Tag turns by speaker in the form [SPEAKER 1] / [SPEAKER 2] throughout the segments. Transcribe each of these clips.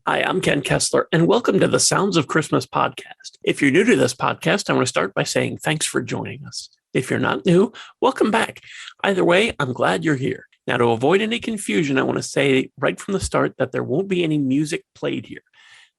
[SPEAKER 1] Hi, I'm Ken Kessler, and welcome to the Sounds of Christmas podcast. If you're new to this podcast, I want to start by saying thanks for joining us. If you're not new, welcome back. Either way, I'm glad you're here. Now, to avoid any confusion, I want to say right from the start that there won't be any music played here.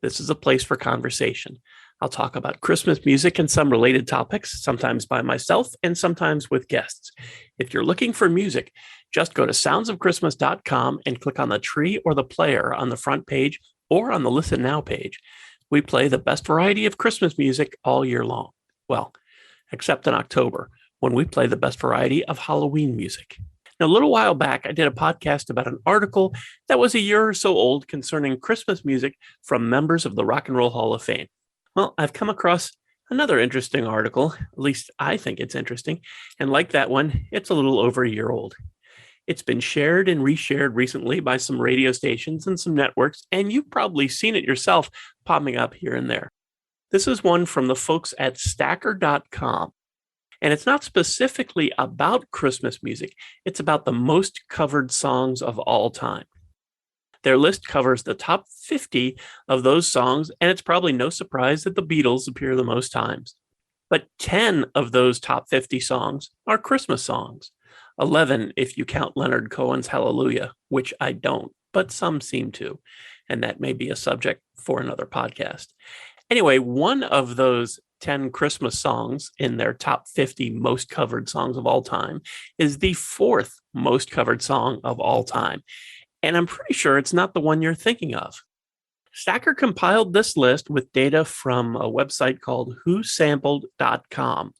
[SPEAKER 1] This is a place for conversation. I'll talk about Christmas music and some related topics, sometimes by myself and sometimes with guests. If you're looking for music, just go to soundsofchristmas.com and click on the tree or the player on the front page or on the Listen Now page. We play the best variety of Christmas music all year long. Well, except in October, when we play the best variety of Halloween music. Now, a little while back, I did a podcast about an article that was a year or so old concerning Christmas music from members of the Rock and Roll Hall of Fame. Well, I've come across another interesting article, at least I think it's interesting, and like that one, it's a little over a year old. It's been shared and reshared recently by some radio stations and some networks, and you've probably seen it yourself popping up here and there. This is one from the folks at Stacker.com, and it's not specifically about Christmas music. It's about the most covered songs of all time. Their list covers the top 50 of those songs, and it's probably no surprise that the Beatles appear the most times. But 10 of those top 50 songs are Christmas songs. 11 if you count Leonard Cohen's Hallelujah, which I don't, but some seem to, and that may be a subject for another podcast. Anyway, one of those 10 Christmas songs in their top 50 most covered songs of all time is the fourth most covered song of all time, and I'm pretty sure it's not the one you're thinking of. Stacker compiled this list with data from a website called whosampled.com,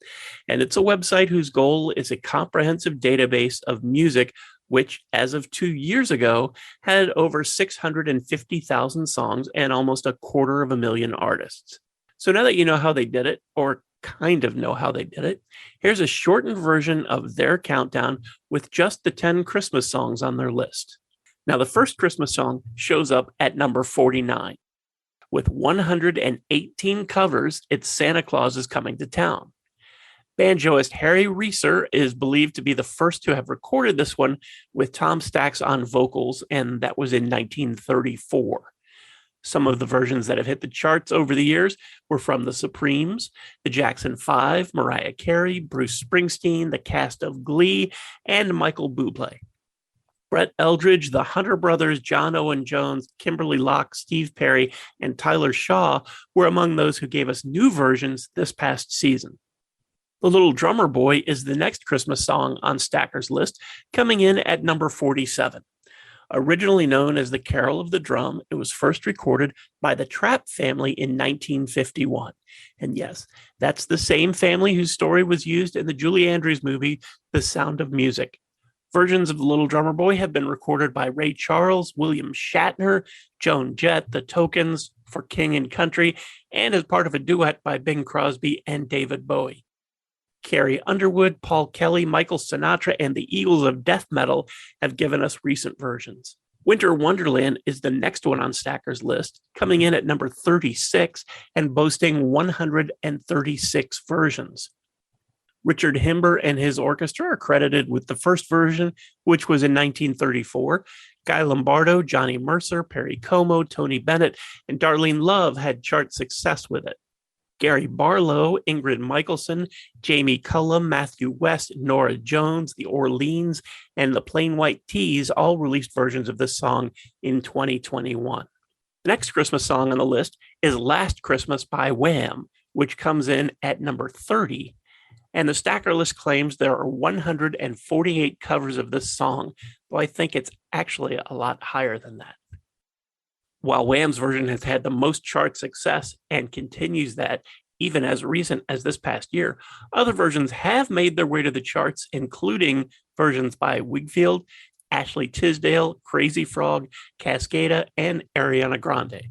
[SPEAKER 1] and it's a website whose goal is a comprehensive database of music, which, as of 2 years ago, had over 650,000 songs and almost 250,000 artists. So now that you know how they did it, or kind of know how they did it, here's a shortened version of their countdown with just the 10 Christmas songs on their list. Now, the first Christmas song shows up at number 49. With 118 covers, it's Santa Claus is Coming to Town. Banjoist Harry Reser is believed to be the first to have recorded this one with Tom Stax on vocals, and that was in 1934. Some of the versions that have hit the charts over the years were from the Supremes, the Jackson 5, Mariah Carey, Bruce Springsteen, the cast of Glee, and Michael Bublé. Brett Eldredge, the Hunter Brothers, John Owen Jones, Kimberly Locke, Steve Perry, and Tyler Shaw were among those who gave us new versions this past season. The Little Drummer Boy is the next Christmas song on Stacker's list, coming in at number 47. Originally known as the Carol of the Drum, it was first recorded by the Trapp family in 1951. And yes, that's the same family whose story was used in the Julie Andrews movie, The Sound of Music. Versions of The Little Drummer Boy have been recorded by Ray Charles, William Shatner, Joan Jett, The Tokens for King and Country, and as part of a duet by Bing Crosby and David Bowie. Carrie Underwood, Paul Kelly, Michael Sinatra, and the Eagles of Death Metal have given us recent versions. Winter Wonderland is the next one on Stacker's list, coming in at number 36 and boasting 136 versions. Richard Himber and his orchestra are credited with the first version, which was in 1934. Guy Lombardo, Johnny Mercer, Perry Como, Tony Bennett, and Darlene Love had chart success with it. Gary Barlow, Ingrid Michaelson, Jamie Cullum, Matthew West, Nora Jones, the Orleans, and the Plain White T's all released versions of this song in 2021. The next Christmas song on the list is Last Christmas by Wham, which comes in at number 30. And the Stacker list claims there are 148 covers of this song, though I think it's actually a lot higher than that. While Wham's version has had the most chart success and continues that even as recent as this past year, other versions have made their way to the charts, including versions by Wigfield, Ashley Tisdale, Crazy Frog, Cascada, and Ariana Grande.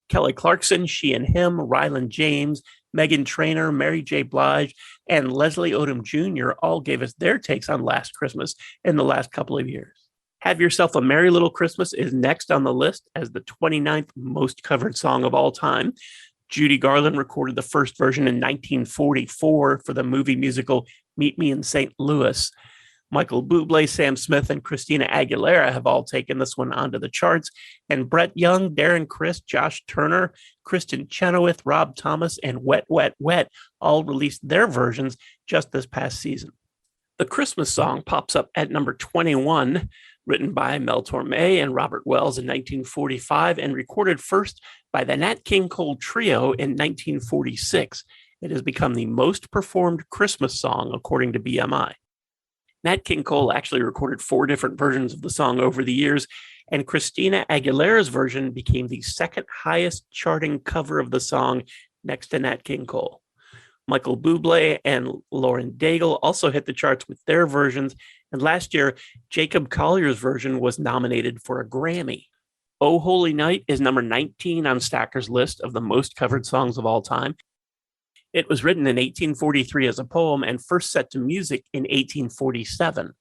[SPEAKER 1] Kelly Clarkson, She and Him, Ryland James, Meghan Trainor, Mary J. Blige, and Leslie Odom Jr. all gave us their takes on Last Christmas in the last couple of years. Have Yourself a Merry Little Christmas is next on the list as the 29th most covered song of all time. Judy Garland recorded the first version in 1944 for the movie musical Meet Me in St. Louis. Michael Bublé, Sam Smith, and Christina Aguilera have all taken this one onto the charts. And Brett Young, Darren Criss, Josh Turner, Kristen Chenoweth, Rob Thomas, and Wet, Wet, Wet all released their versions just this past season. The Christmas song pops up at number 21, written by Mel Torme and Robert Wells in 1945 and recorded first by the Nat King Cole Trio in 1946. It has become the most performed Christmas song, according to BMI. Nat King Cole actually recorded 4 different versions of the song over the years, and Christina Aguilera's version became the second highest charting cover of the song next to Nat King Cole. Michael Bublé and Lauren Daigle also hit the charts with their versions, and last year, Jacob Collier's version was nominated for a Grammy. Oh Holy Night is number 19 on Stacker's list of the most covered songs of all time. It was written in 1843 as a poem and first set to music in 1847.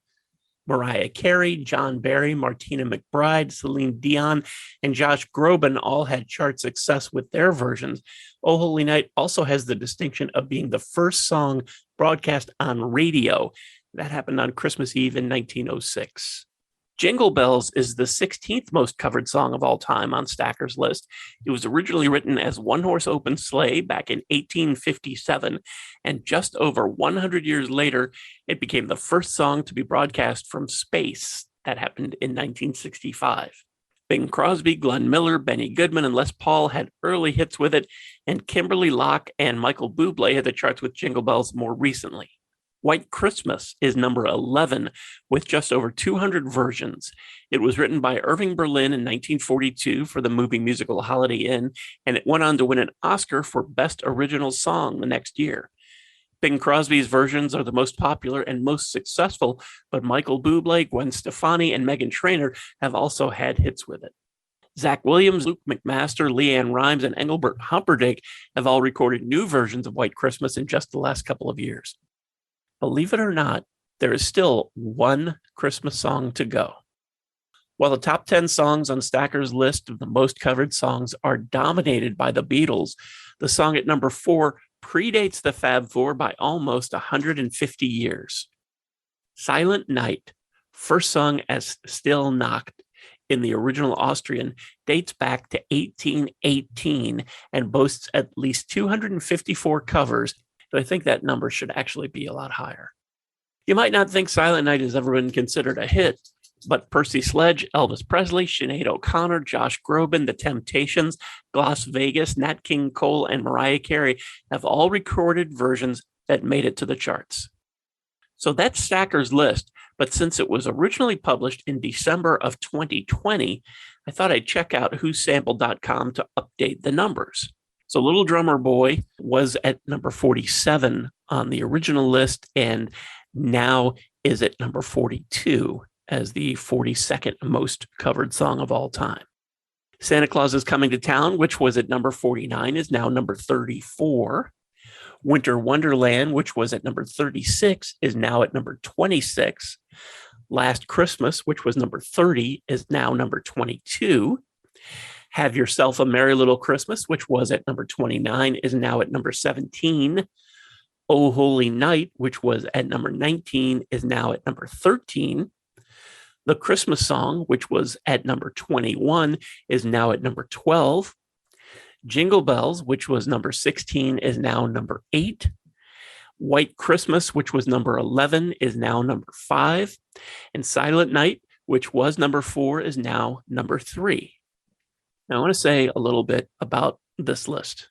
[SPEAKER 1] Mariah Carey, John Barry, Martina McBride, Celine Dion, and Josh Groban all had chart success with their versions. Oh Holy Night also has the distinction of being the first song broadcast on radio. That happened on Christmas Eve in 1906. Jingle Bells is the 16th most covered song of all time on Stacker's list. It was originally written as One Horse Open Sleigh back in 1857, and just over 100 years later, it became the first song to be broadcast from space. That happened in 1965. Bing Crosby, Glenn Miller, Benny Goodman, and Les Paul had early hits with it, and Kimberly Locke and Michael Bublé had the charts with Jingle Bells more recently. White Christmas is number 11 with just over 200 versions. It was written by Irving Berlin in 1942 for the movie musical Holiday Inn, and it went on to win an Oscar for Best Original Song the next year. Bing Crosby's versions are the most popular and most successful, but Michael Bublé, Gwen Stefani, and Meghan Trainor have also had hits with it. Zach Williams, Luke McMaster, Leanne Rimes, and Engelbert Humperdinck have all recorded new versions of White Christmas in just the last couple of years. Believe it or not, there is still one Christmas song to go. While the top 10 songs on Stacker's list of the most covered songs are dominated by the Beatles, the song at number 4 predates the Fab Four by almost 150 years. Silent Night, first sung as Still Nacht in the original Austrian, dates back to 1818 and boasts at least 254 covers. But I think that number should actually be a lot higher. You might not think Silent Night has ever been considered a hit, but Percy Sledge, Elvis Presley, Sinead O'Connor, Josh Groban, The Temptations, Las Vegas, Nat King Cole, and Mariah Carey have all recorded versions that made it to the charts. So that's Stacker's list, but since it was originally published in December of 2020, I thought I'd check out whosampled.com to update the numbers. So Little Drummer Boy was at number 47 on the original list and now is at number 42 as the 42nd most covered song of all time. Santa Claus is Coming to Town, which was at number 49, is now number 34. Winter Wonderland, which was at number 36, is now at number 26. Last Christmas, which was number 30, is now number 22. Have Yourself a Merry Little Christmas, which was at number 29, is now at number 17. Oh Holy Night, which was at number 19, is now at number 13. The Christmas Song, which was at number 21, is now at number 12. Jingle Bells, which was number 16, is now number 8. White Christmas, which was number 11, is now number 5. And Silent Night, which was number 4, is now number 3. Now, I want to say a little bit about this list.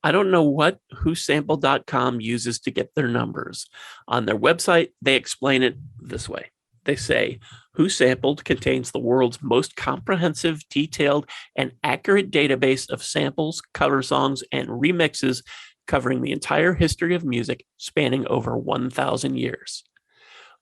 [SPEAKER 1] I don't know what whosampled.com uses to get their numbers. On their website, they explain it this way. They say, Who Sampled contains the world's most comprehensive, detailed, and accurate database of samples, cover songs, and remixes covering the entire history of music spanning over 1,000 years.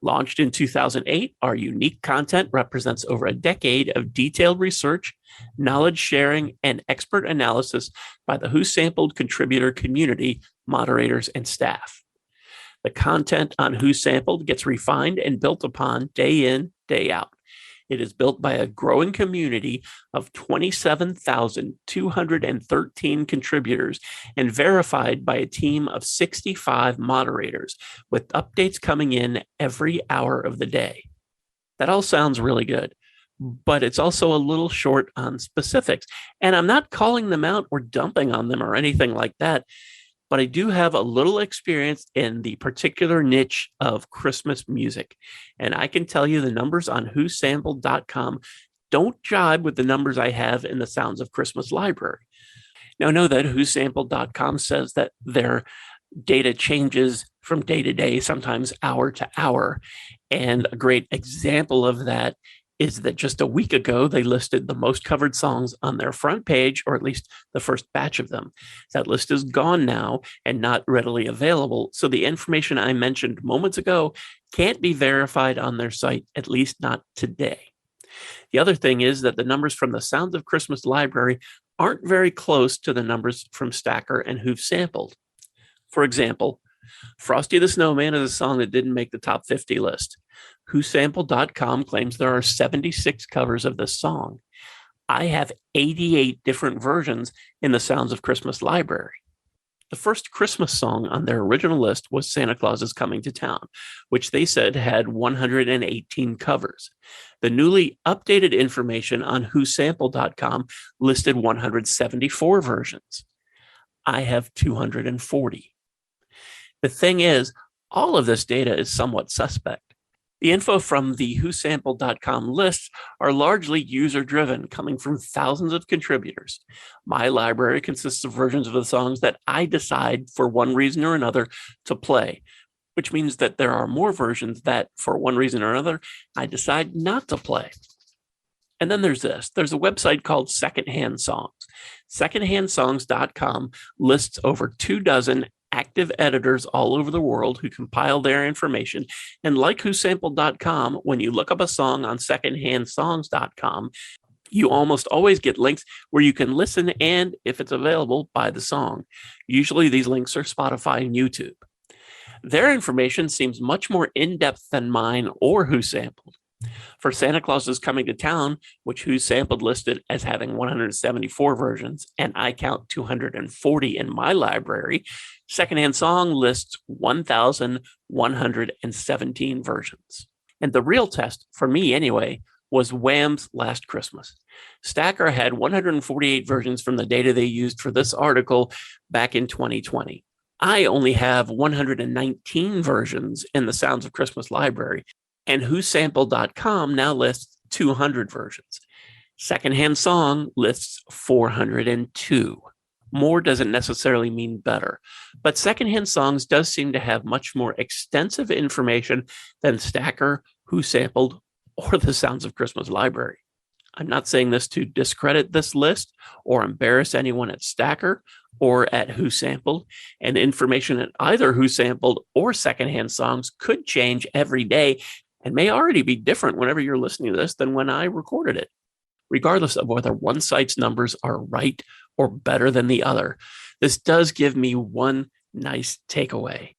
[SPEAKER 1] Launched in 2008, our unique content represents over a decade of detailed research, knowledge sharing, and expert analysis by the Who Sampled contributor community, moderators, and staff. The content on Who Sampled gets refined and built upon day in, day out. It is built by a growing community of 27,213 contributors and verified by a team of 65 moderators, with updates coming in every hour of the day. That all sounds really good, but it's also a little short on specifics. And I'm not calling them out or dumping on them or anything like that, but I do have a little experience in the particular niche of Christmas music. And I can tell you the numbers on whosampled.com don't jibe with the numbers I have in the Sounds of Christmas library. Now, know that whosampled.com says that their data changes from day to day, sometimes hour to hour. And a great example of that is that just a week ago, they listed the most covered songs on their front page, or at least the first batch of them. That list is gone now and not readily available. So the information I mentioned moments ago can't be verified on their site, at least not today. The other thing is that the numbers from the Sounds of Christmas library aren't very close to the numbers from Stacker and Who've Sampled. For example, Frosty the Snowman is a song that didn't make the top 50 list. WhoSampled.com claims there are 76 covers of this song. I have 88 different versions in the Sounds of Christmas library. The first Christmas song on their original list was Santa Claus is Coming to Town, which they said had 118 covers. The newly updated information on WhoSampled.com listed 174 versions. I have 240. The thing is, all of this data is somewhat suspect. The info from the whosampled.com lists are largely user-driven, coming from thousands of contributors. My library consists of versions of the songs that I decide, for one reason or another, to play, which means that there are more versions that, for one reason or another, I decide not to play. And then there's this. There's a website called Secondhand Songs. Secondhandsongs.com lists over 24 active editors all over the world who compile their information. And like whosampled.com, when you look up a song on secondhandsongs.com, you almost always get links where you can listen and, if it's available, buy the song. Usually these links are Spotify and YouTube. Their information seems much more in-depth than mine or Who Sampled. For Santa Claus is Coming to Town, which Who Sampled listed as having 174 versions, and I count 240 in my library, Secondhand Song lists 1,117 versions. And the real test, for me anyway, was Wham's Last Christmas. Stacker had 148 versions from the data they used for this article back in 2020. I only have 119 versions in the Sounds of Christmas library, and whosampled.com now lists 200 versions. Secondhand Song lists 402. More doesn't necessarily mean better, but Secondhand Songs does seem to have much more extensive information than Stacker, Who Sampled, or the Sounds of Christmas library. I'm not saying this to discredit this list or embarrass anyone at Stacker or at Who Sampled, and information at either Who Sampled or Secondhand Songs could change every day and may already be different whenever you're listening to this than when I recorded it. Regardless of whether one site's numbers are right or better than the other, this does give me one nice takeaway.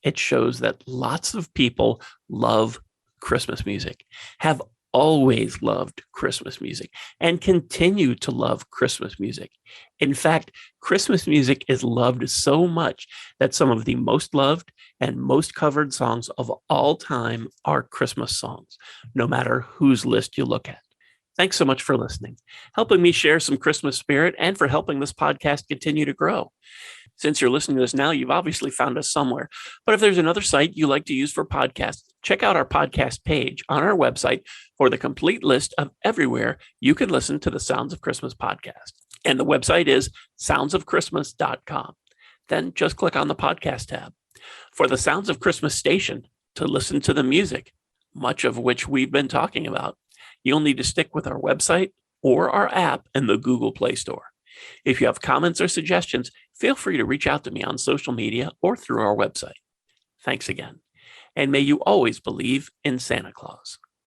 [SPEAKER 1] It shows that lots of people love Christmas music, have always loved Christmas music, and continue to love Christmas music. In fact, Christmas music is loved so much that some of the most loved and most covered songs of all time are Christmas songs, no matter whose list you look at. Thanks so much for listening, helping me share some Christmas spirit, and for helping this podcast continue to grow. Since you're listening to this now, you've obviously found us somewhere. But if there's another site you like to use for podcasts, check out our podcast page on our website for the complete list of everywhere you can listen to the Sounds of Christmas podcast. And the website is soundsofchristmas.com. Then just click on the podcast tab. For the Sounds of Christmas station, to listen to the music, much of which we've been talking about, you'll need to stick with our website or our app in the Google Play Store. If you have comments or suggestions, feel free to reach out to me on social media or through our website. Thanks again. And may you always believe in Santa Claus.